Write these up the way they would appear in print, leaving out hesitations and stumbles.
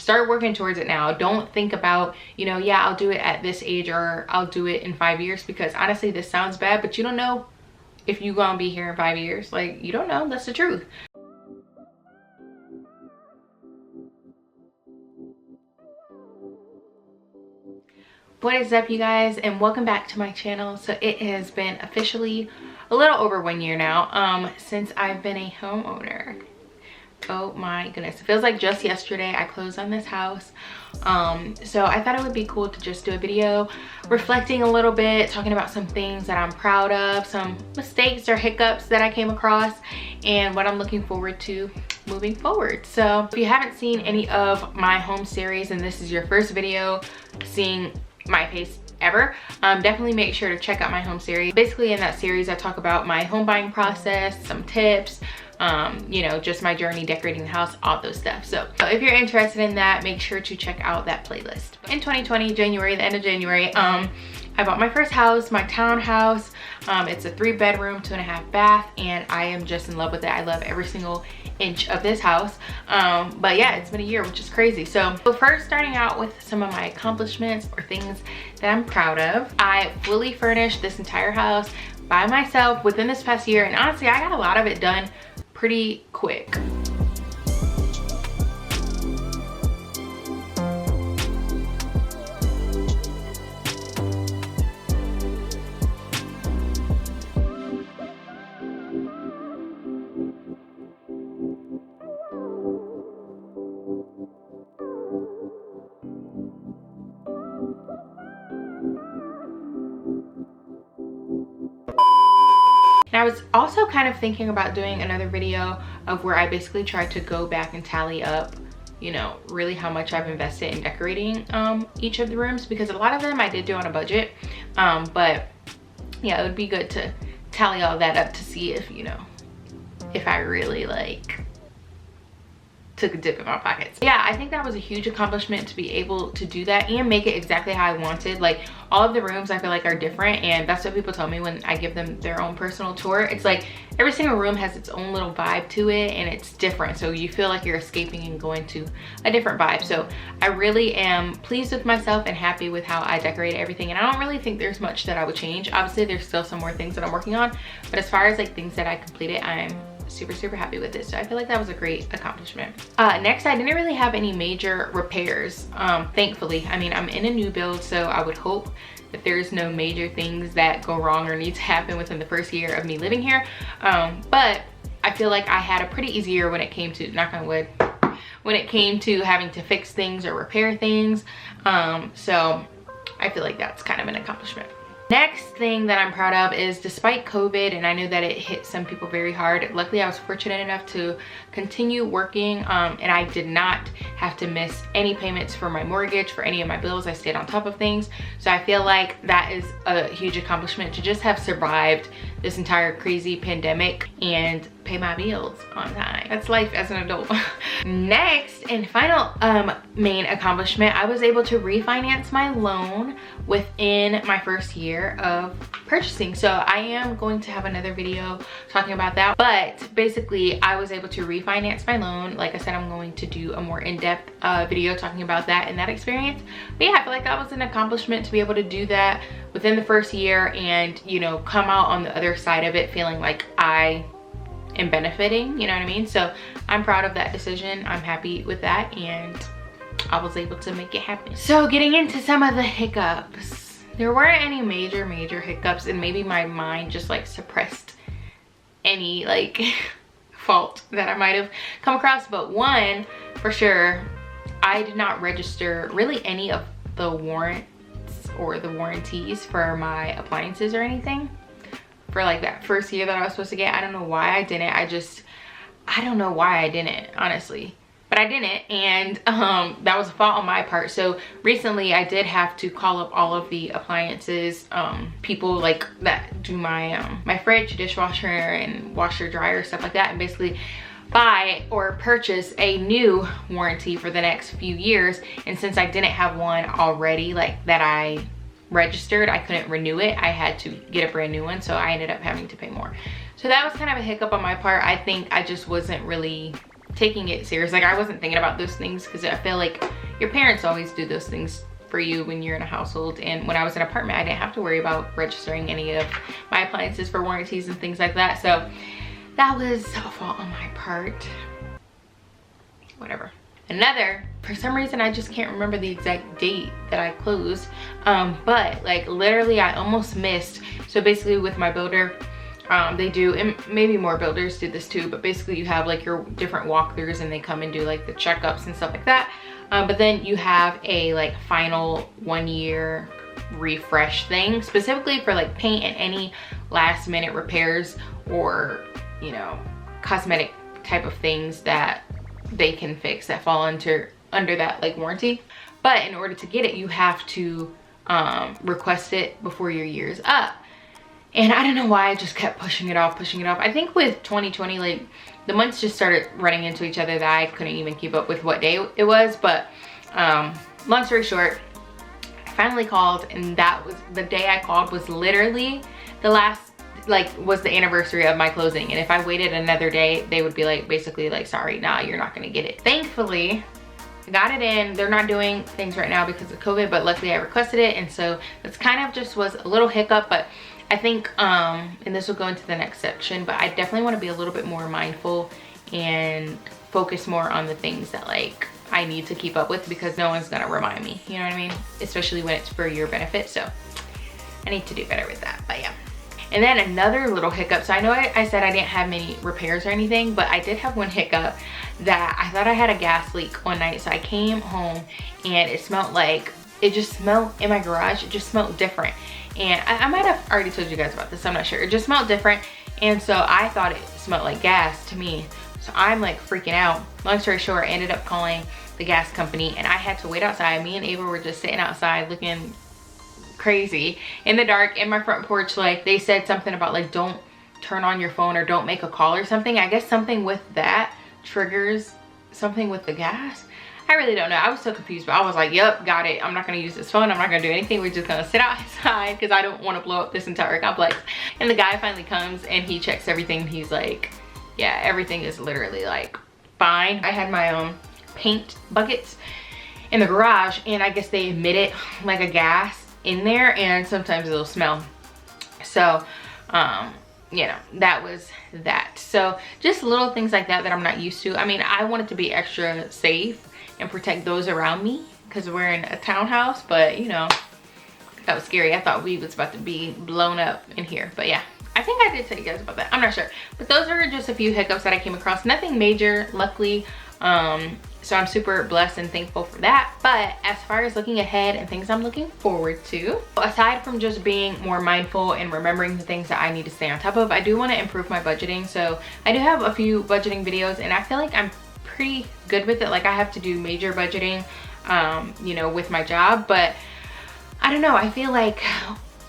start working towards it now. Don't think about, you know, yeah, I'll do it at this age or I'll do it in 5 years, because honestly, this sounds bad, but you don't know if you're gonna be here in 5 years. Like, you don't know. That's the truth. What is up, you guys, and welcome back to my channel. So it has been officially a little over 1 year now since I've been a homeowner. Oh my goodness, it feels like just yesterday I closed on this house. So I thought it would be cool to just do a video reflecting a little bit, talking about some things that I'm proud of, some mistakes or hiccups that I came across, and what I'm looking forward to moving forward. So if you haven't seen any of my home series and this is your first video seeing my face ever, definitely make sure to check out my home series. Basically in that series I talk about my home buying process, some tips, you know, just my journey decorating the house, all those stuff. So if you're interested in that, make sure to check out that playlist. In 2020 January, the end of January, I bought my first house, my townhouse. It's a 3-bedroom, 2.5 bath, and I am just in love with it. I love every single inch of this house. But yeah, it's been a year, which is crazy. So first, starting out with some of my accomplishments or things that I'm proud of. I fully furnished this entire house by myself within this past year, and honestly, I got a lot of it done pretty quick. And I was also kind of thinking about doing another video of where I basically tried to go back and tally up, you know, really how much I've invested in decorating each of the rooms, because a lot of them I did do on a budget. But yeah, it would be good to tally all that up to see if, you know, if I really like took a dip in my pockets. Yeah, I think that was a huge accomplishment to be able to do that and make it exactly how I wanted. Like, all of the rooms I feel like are different, and that's what people tell me when I give them their own personal tour. It's like every single room has its own little vibe to it, and it's different, so you feel like you're escaping and going to a different vibe. So I really am pleased with myself and happy with how I decorated everything, and I don't really think there's much that I would change. Obviously there's still some more things that I'm working on, but as far as like things that I completed, I'm super happy with this. So I feel like that was a great accomplishment. Next, I didn't really have any major repairs, thankfully. I mean, I'm in a new build, so I would hope that there's no major things that go wrong or need to happen within the first year of me living here. But I feel like I had a pretty easy year when it came to, knock on wood, when it came to having to fix things or repair things. So I feel like that's kind of an accomplishment. Next thing that I'm proud of is, despite COVID, and I know that it hit some people very hard, luckily I was fortunate enough to continue working, and I did not have to miss any payments for my mortgage, for any of my bills. I stayed on top of things. So I feel like that is a huge accomplishment, to just have survived this entire crazy pandemic and pay my bills on time. That's life as an adult. Next and final main accomplishment, I was able to refinance my loan within my first year of purchasing. So I am going to have another video talking about that, but basically I was able to refinance my loan. Like I said, I'm going to do a more in-depth video talking about that and that experience. But yeah, I feel like that was an accomplishment to be able to do that within the first year, and, you know, come out on the other side of it feeling like I am benefiting, you know what I mean? So I'm proud of that decision. I'm happy with that, and I was able to make it happen. So getting into some of the hiccups, there weren't any major hiccups, and maybe my mind just like suppressed any like fault that I might have come across. But one for sure, I did not register really any of the warrants or the warranties for my appliances or anything for like that first year that I was supposed to get. I don't know why I didn't. I don't know why I didn't, honestly, but I didn't, and that was a fault on my part. So recently I did have to call up all of the appliances, people like that do my my fridge, dishwasher, and washer, dryer, stuff like that, and basically buy or purchase a new warranty for the next few years. And since I didn't have one already, like that I registered, I couldn't renew it. I had to get a brand new one, so I ended up having to pay more. So that was kind of a hiccup on my part. I think I just wasn't really taking it serious. Like I wasn't thinking about those things because I feel like your parents always do those things for you when you're in a household. And when I was in an apartment, I didn't have to worry about registering any of my appliances for warranties and things like that. So that was a fault on my part. Whatever. Another, for some reason I just can't remember the exact date that I closed, but like literally I almost missed. So basically with my builder, they do, and maybe more builders do this too, but basically you have like your different walkthroughs and they come and do like the checkups and stuff like that. But then you have a like final 1 year refresh thing specifically for like paint and any last minute repairs or, you know, cosmetic type of things that they can fix that fall under that like warranty. But in order to get it, you have to request it before your year's up. And I don't know why I just kept pushing it off. I think with 2020, like the months just started running into each other that I couldn't even keep up with what day it was. But long story short, I finally called, and that was the day I called was literally the last, like was the anniversary of my closing. And if I waited another day, they would be like basically like, sorry, nah, you're not gonna get it. Thankfully I got it in. They're not doing things right now because of COVID, but luckily I requested it, and so that's kind of just was a little hiccup. But I think and this will go into the next section, but I definitely want to be a little bit more mindful and focus more on the things that like I need to keep up with, because no one's gonna remind me, you know what I mean, especially when it's for your benefit. So I need to do better with that. But yeah. And then another little hiccup. So I know I said I didn't have many repairs or anything, but I did have one hiccup that I thought I had a gas leak one night. So I came home and it smelled like, it just smelled in my garage. It just smelled different. And I might have already told you guys about this, I'm not sure. It just smelled different. And so I thought it smelled like gas to me. So I'm like freaking out. Long story short, I ended up calling the gas company and I had to wait outside. Me and Ava were just sitting outside looking crazy in the dark in my front porch. Like they said something about like don't turn on your phone or don't make a call or something. I guess something with that triggers something with the gas. I really don't know. I was so confused, but I was like, yep, got it. I'm not gonna use this phone. I'm not gonna do anything. We're just gonna sit outside because I don't want to blow up this entire complex. And the guy finally comes and he checks everything. He's like, yeah, everything is literally like fine. I had my own paint buckets in the garage, and I guess they emitted like a gas in there, and sometimes it'll smell. So you know, that was that. So just little things like that that I'm not used to. I mean, I wanted to be extra safe and protect those around me because we're in a townhouse, but you know, that was scary. I thought we was about to be blown up in here. But yeah, I think I did tell you guys about that. I'm not sure, but those are just a few hiccups that I came across. Nothing major, luckily. So I'm super blessed and thankful for that. But as far as looking ahead and things I'm looking forward to, aside from just being more mindful and remembering the things that I need to stay on top of, I do want to improve my budgeting. So I do have a few budgeting videos, and I feel like I'm pretty good with it. Like I have to do major budgeting, you know, with my job, but I don't know. I feel like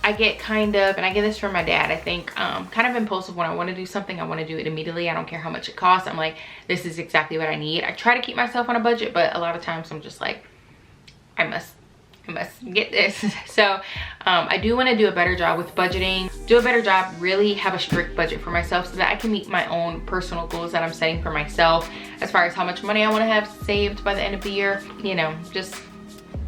I get kind of, and I get this from my dad, I think, kind of impulsive when I want to do something. I want to do it immediately. I don't care how much it costs. I'm like, this is exactly what I need. I try to keep myself on a budget, but a lot of times I'm just like, I must get this. So I do want to do a better job with budgeting, do a better job, really have a strict budget for myself so that I can meet my own personal goals that I'm setting for myself as far as how much money I want to have saved by the end of the year. You know, just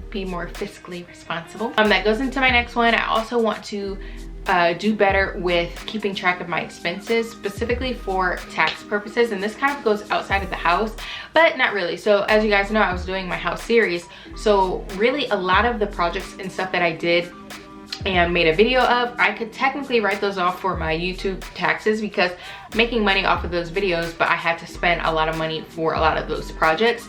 be more fiscally responsible. That goes into my next one. I also want to do better with keeping track of my expenses, specifically for tax purposes. And this kind of goes outside of the house, but not really. So as you guys know, I was doing my house series. So really a lot of the projects and stuff that I did and made a video of, I could technically write those off for my YouTube taxes because I'm making money off of those videos, but I had to spend a lot of money for a lot of those projects.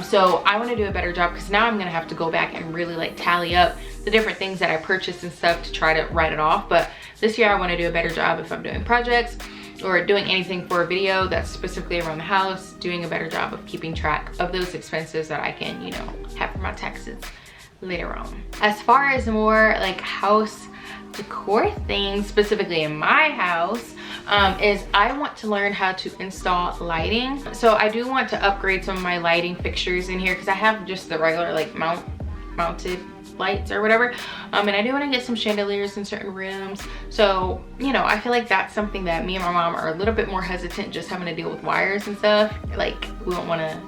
So I want to do a better job because now I'm going to have to go back and really like tally up the different things that I purchased and stuff to try to write it off. But this year I want to do a better job if I'm doing projects or doing anything for a video that's specifically around the house, doing a better job of keeping track of those expenses that I can, you know, have for my taxes later on. As far as more like house decor things, specifically in my house, is I want to learn how to install lighting. So I do want to upgrade some of my lighting fixtures in here because I have just the regular like mounted lights or whatever. And I do want to get some chandeliers in certain rooms. So, you know, I feel like that's something that me and my mom are a little bit more hesitant, just having to deal with wires and stuff. Like, we don't want to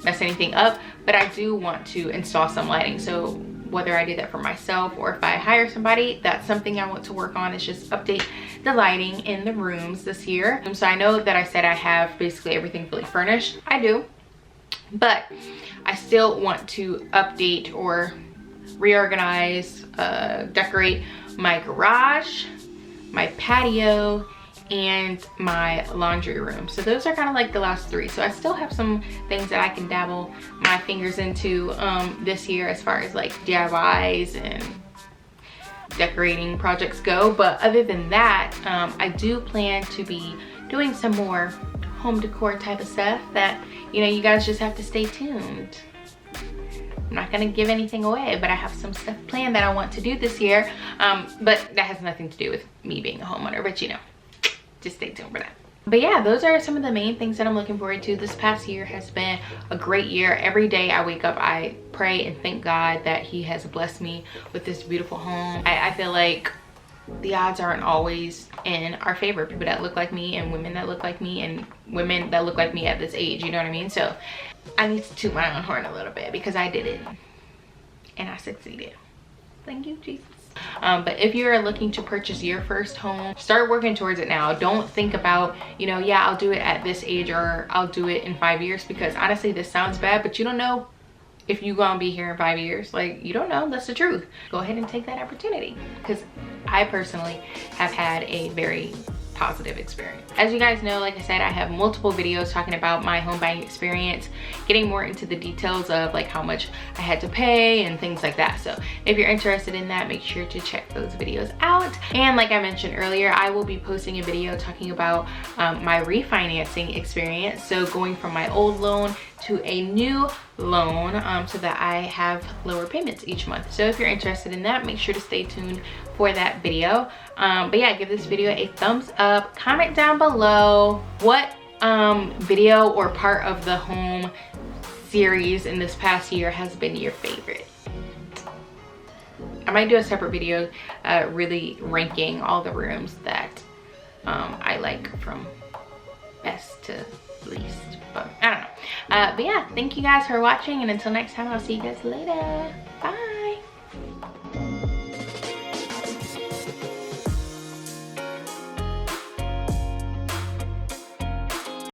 mess anything up, but I do want to install some lighting. So whether I do that for myself or if I hire somebody, that's something I want to work on, is just update the lighting in the rooms this year. So I know that I said I have basically everything fully furnished. I do, but I still want to update or reorganize, decorate my garage, my patio, and my laundry room. So those are kind of like the last three. So I still have some things that I can dabble my fingers into this year as far as like DIYs and decorating projects go. But other than that, I do plan to be doing some more home decor type of stuff that, you know, you guys just have to stay tuned. I'm not gonna give anything away, but I have some stuff planned that I want to do this year. But that has nothing to do with me being a homeowner, but you know, just stay tuned for that. But yeah, those are some of the main things that I'm looking forward to. This past year has been a great year. Every day I wake up, I pray and thank God that he has blessed me with this beautiful home. I feel like the odds aren't always in our favor. People that look like me and women that look like me and women that look like me at this age, you know what I mean? So I need to toot my own horn a little bit because I did it and I succeeded. Thank you, Jesus. But if you're looking to purchase your first home, start working towards it now. Don't think about, you know, yeah, I'll do it at this age or I'll do it in 5 years, because honestly, this sounds bad, but you don't know if you're gonna be here in 5 years. Like, you don't know. That's the truth. Go ahead and take that opportunity, because I personally have had a very positive experience. As you guys know, like I said, I have multiple videos talking about my home buying experience, getting more into the details of like how much I had to pay and things like that. So if you're interested in that, make sure to check those videos out. And like I mentioned earlier, I will be posting a video talking about my refinancing experience. So going from my old loan to a new loan, so that I have lower payments each month. So if you're interested in that, make sure to stay tuned for that video. But yeah, give this video a thumbs up. Comment down below what video or part of the home series in this past year has been your favorite. I might do a separate video really ranking all the rooms that I like from best to least, but I don't know. But yeah, thank you guys for watching, and until next time, I'll see you guys later. Bye.